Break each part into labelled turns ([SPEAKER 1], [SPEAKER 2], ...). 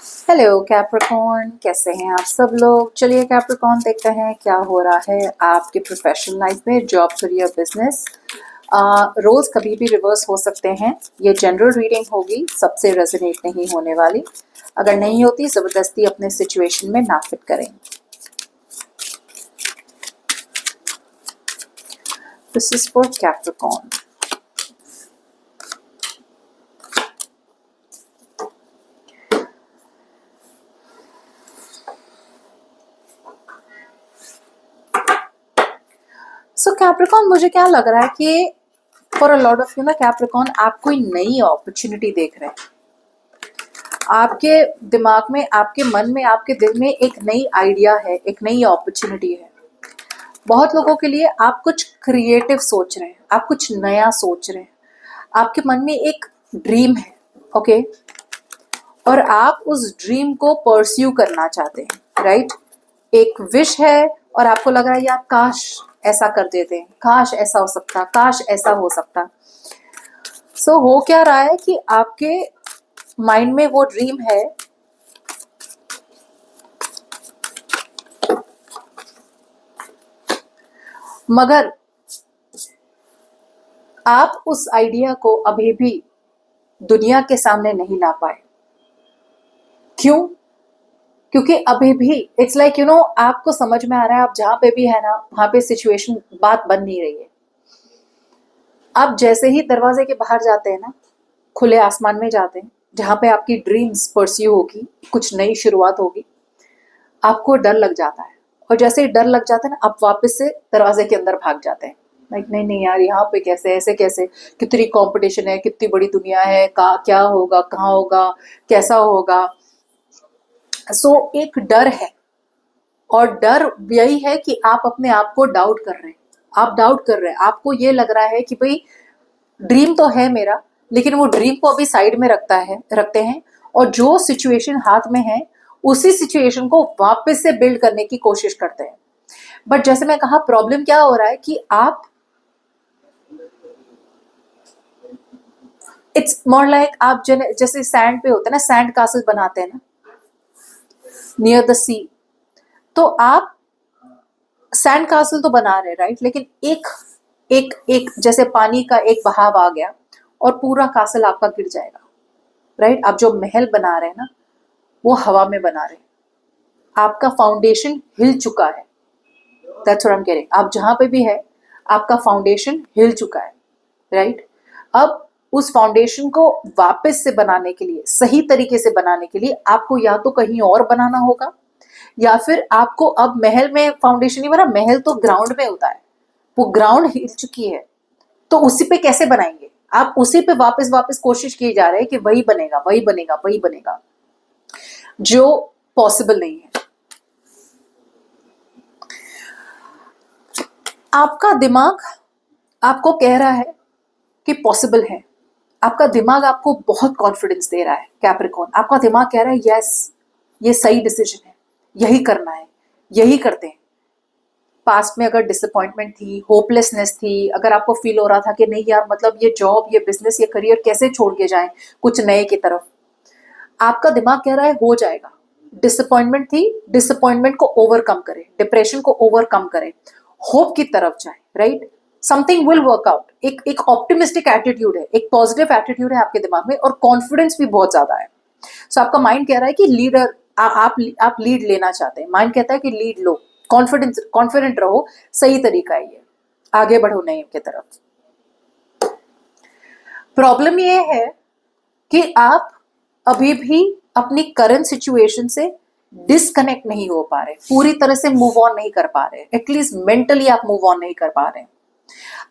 [SPEAKER 1] Hello Capricorn, कैसे हैं आप सब लोग। चलिए कैप्रिकॉर्न देखते हैं क्या हो रहा है आपके प्रोफेशनल लाइफ में, जॉब, करियर, बिजनेस। रोज कभी भी रिवर्स हो सकते हैं। ये जनरल रीडिंग होगी, सबसे रेजोनेट नहीं होने वाली। अगर नहीं होती जबरदस्ती अपने सिचुएशन में ना फिट करें। This is for Capricorn. So Capricorn, मुझे क्या लग रहा है कि for a lot of you ना कैप्रिकॉर्न, आप कोई नई अपॉर्चुनिटी देख रहे हैं। आपके दिमाग में, आपके मन में, आपके दिल में एक नई आइडिया है, एक नई अपॉर्चुनिटी है। बहुत लोगों के लिए आप कुछ क्रिएटिव सोच रहे हैं, आप कुछ नया सोच रहे हैं। आपके मन में एक ड्रीम है, ओके, और आप उस ड्रीम को परस्यू करना चाहते हैं, राइट। एक विश है और आपको लग रहा है यार काश ऐसा कर देते हैं, काश ऐसा हो सकता, काश ऐसा हो सकता। सो हो क्या रहा है कि आपके माइंड में वो ड्रीम है, मगर आप उस आइडिया को अभी भी दुनिया के सामने नहीं ला पाए। क्यों? क्योंकि अभी भी इट्स लाइक आपको समझ में आ रहा है, आप जहां पे भी है ना, वहां पे सिचुएशन, बात बन नहीं रही है। आप जैसे ही दरवाजे के बाहर जाते हैं ना, खुले आसमान में जाते हैं, जहां पे आपकी ड्रीम्स परस्यू होगी, कुछ नई शुरुआत होगी, आपको डर लग जाता है। और जैसे ही डर लग जाता है ना, आप वापस से दरवाजे के अंदर भाग जाते हैं। लाइक नहीं नहीं यार, यहाँ पे कैसे, ऐसे कैसे, कितनी कंपटीशन है, कितनी बड़ी दुनिया है, क्या होगा, कहाँ होगा, कैसा होगा। सो एक डर है, और डर यही है कि आप अपने आप को डाउट कर रहे हैं। आप डाउट कर रहे हैं, आपको ये लग रहा है कि भाई ड्रीम तो है मेरा, लेकिन वो ड्रीम को अभी साइड में रखते हैं, और जो सिचुएशन हाथ में है उसी सिचुएशन को वापस से बिल्ड करने की कोशिश करते हैं। बट जैसे मैं कहा, प्रॉब्लम क्या हो रहा है कि आप, इट्स मोर लाइक आप जैसे सैंड पे होते हैं ना, सैंड कासल बनाते हैं ना नियर द सी। तो आप सैंड कासल तो बना रहे, राइट, लेकिन एक एक एक जैसे पानी का एक बहाव आ गया और पूरा कासल आपका गिर जाएगा, राइट। आप जो महल बना रहे हैं ना, वो हवा में बना रहे हैं। आपका फाउंडेशन हिल चुका है। दैट्स व्हाट आई एम कह रही। आप जहां पे भी है, आपका फाउंडेशन हिल चुका है, राइट। अब उस फाउंडेशन को वापस से बनाने के लिए, सही तरीके से बनाने के लिए, आपको या तो कहीं और बनाना होगा, या फिर आपको, अब महल में फाउंडेशन नहीं बना, महल तो ग्राउंड में होता है, वो ग्राउंड हिल चुकी है, तो उसी पे कैसे बनाएंगे। आप उसी पे वापस वापस कोशिश किए जा रहे हैं कि वही बनेगा, वही बनेगा, वही बनेगा, जो पॉसिबल नहीं है। आपका दिमाग आपको कह रहा है कि पॉसिबल है। आपका दिमाग आपको बहुत कॉन्फिडेंस दे रहा है कैप्रिकॉर्न। आपका दिमाग कह रहा है यस, ये सही डिसीजन है, यही करना है, यही करते हैं। पास्ट में अगर डिसअपॉइंटमेंट थी, होपलेसनेस थी, अगर आपको फील हो रहा था कि नहीं यार, मतलब ये जॉब, ये बिजनेस, ये करियर कैसे छोड़ के जाएं कुछ नए की तरफ, आपका दिमाग कह रहा है हो जाएगा। डिसअपॉइंटमेंट थी, डिसअपॉइंटमेंट को ओवरकम करें, डिप्रेशन को ओवरकम करें, होप की तरफ जाए, right. Something will work out. एक ऑप्टिमिस्टिक एटीट्यूड है, एक पॉजिटिव एटीट्यूड है आपके दिमाग में, और कॉन्फिडेंस भी बहुत ज्यादा है। सो आपका माइंड कह रहा है कि लीडर, आप लीड लेना चाहते हैं। माइंड कहता है कि लीड लो, कॉन्फिडेंट रहो, सही तरीका है ये, आगे बढ़ो नए की तरफ। प्रॉब्लम ये है कि आप अभी भी अपनी करंट सिचुएशन से डिस्कनेक्ट नहीं हो पा रहे, पूरी तरह से मूव ऑन नहीं कर पा रहे, एटलीस्ट मेंटली आप मूव ऑन नहीं कर पा रहे।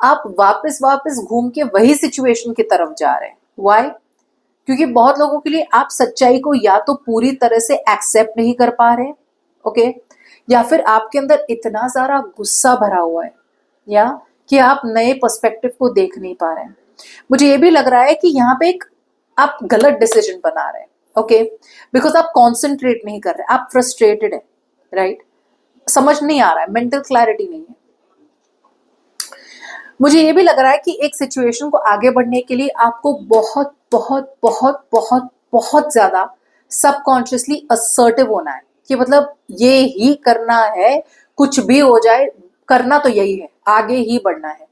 [SPEAKER 1] आप वापस वापस घूम के वही सिचुएशन की तरफ जा रहे हैं। व्हाई? क्योंकि बहुत लोगों के लिए आप सच्चाई को या तो पूरी तरह से एक्सेप्ट नहीं कर पा रहे, ओके, या फिर आपके अंदर इतना सारा गुस्सा भरा हुआ है, या कि आप नए पर्सपेक्टिव को देख नहीं पा रहे हैं। मुझे ये भी लग रहा है कि यहाँ पे एक आप गलत डिसीजन बना रहे हैं, ओके, बिकॉज आप कॉन्सेंट्रेट नहीं कर रहे, आप फ्रस्ट्रेटेड है, राइट। समझ नहीं आ रहा है, मेंटल क्लैरिटी नहीं है। मुझे ये भी लग रहा है कि एक सिचुएशन को आगे बढ़ने के लिए आपको बहुत बहुत बहुत बहुत बहुत ज्यादा सबकॉन्शियसली असर्टिव होना है कि मतलब ये ही करना है, कुछ भी हो जाए करना तो यही है, आगे ही बढ़ना है।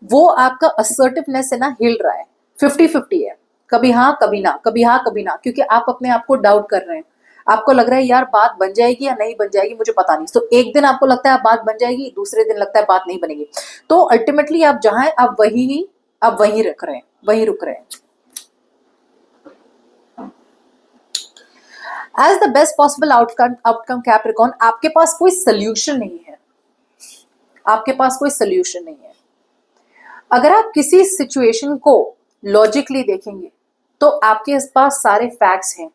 [SPEAKER 1] वो आपका असर्टिवनेस है ना, हिल रहा है, 50-50 है, कभी हाँ कभी ना, कभी हाँ कभी ना, क्योंकि आप अपने आप को डाउट कर रहे हैं। आपको लग रहा है यार बात बन जाएगी या नहीं बन जाएगी मुझे पता नहीं। तो एक दिन आपको लगता है बात बन जाएगी, दूसरे दिन लगता है बात नहीं बनेगी। तो अल्टीमेटली आप जहां हैं आप वहीं रख रहे हैं, वहीं रुक रहे हैं। As the best possible outcome Capricorn, आपके पास कोई सोल्यूशन नहीं है, आपके पास कोई सोल्यूशन नहीं है। अगर आप किसी सिचुएशन को लॉजिकली देखेंगे तो आपके पास सारे फैक्ट्स हैं,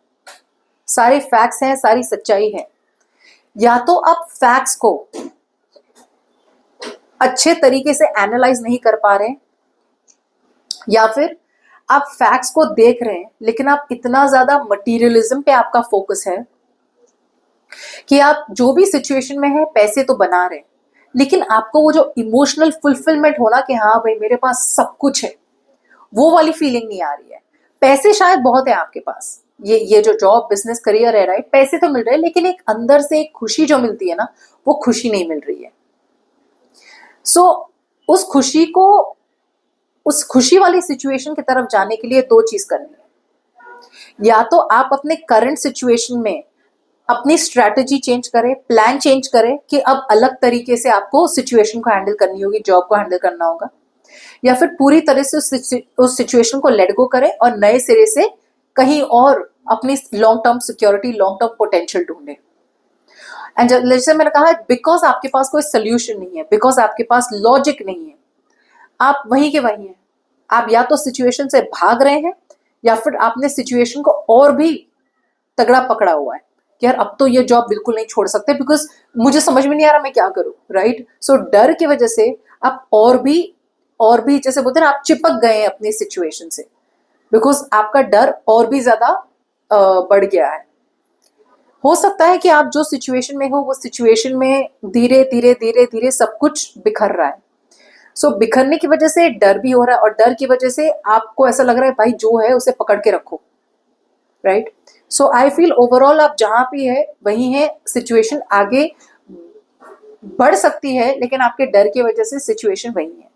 [SPEAKER 1] सारे फैक्ट्स हैं, सारी सच्चाई है। या तो आप फैक्ट्स को अच्छे तरीके से एनालाइज नहीं कर पा रहे, या फिर आप फैक्ट्स को देख रहे हैं लेकिन आप इतना ज्यादा मटीरियलिज्म पे आपका फोकस है कि आप जो भी सिचुएशन में है पैसे तो बना रहे हैं, लेकिन आपको वो जो इमोशनल फुलफिलमेंट होना कि हाँ भाई मेरे पास सब कुछ है, वो वाली फीलिंग नहीं आ रही है। पैसे शायद बहुत है आपके पास, ये जो जॉब बिजनेस करियर है, राइट, पैसे तो मिल रहे हैं, लेकिन एक अंदर से एक खुशी जो मिलती है ना, वो खुशी नहीं मिल रही है। सो उस खुशी वाली सिचुएशन की तरफ जाने के लिए दो चीज करनी है। या तो आप अपने करंट सिचुएशन में अपनी स्ट्रैटेजी चेंज करें, प्लान चेंज करें कि अब अलग तरीके से आपको सिचुएशन को हैंडल करनी होगी, जॉब को हैंडल करना होगा, या फिर पूरी तरह से उस सिचुएशन को लेट गो करें और नए सिरे से कहीं और अपनी long term security, long term potential ढूंढें। एंड जैसे मैंने कहा, बिकॉज आपके पास कोई सोल्यूशन नहीं है, बिकॉज आपके पास लॉजिक नहीं है, आप वहीं के वहीं हैं। आप या तो सिचुएशन से भाग रहे हैं या फिर आपने सिचुएशन को और भी तगड़ा पकड़ा हुआ है कि यार अब तो ये जॉब बिल्कुल नहीं छोड़ सकते बिकॉज मुझे समझ में नहीं आ रहा मैं क्या करूं, राइट। सो डर की वजह से आप और भी जैसे बोलते हैं ना, आप चिपक गए हैं अपनी सिचुएशन से, बिकॉज आपका डर और भी ज्यादा बढ़ गया है। हो सकता है कि आप जो सिचुएशन में हो वो सिचुएशन में धीरे धीरे धीरे धीरे सब कुछ बिखर रहा है। सो बिखरने की वजह से डर भी हो रहा है, और डर की वजह से आपको ऐसा लग रहा है भाई जो है उसे पकड़ के रखो, right. So I feel overall आप जहां भी है वहीं है, सिचुएशन आगे बढ़ सकती है लेकिन आपके डर की वजह से सिचुएशन वही है।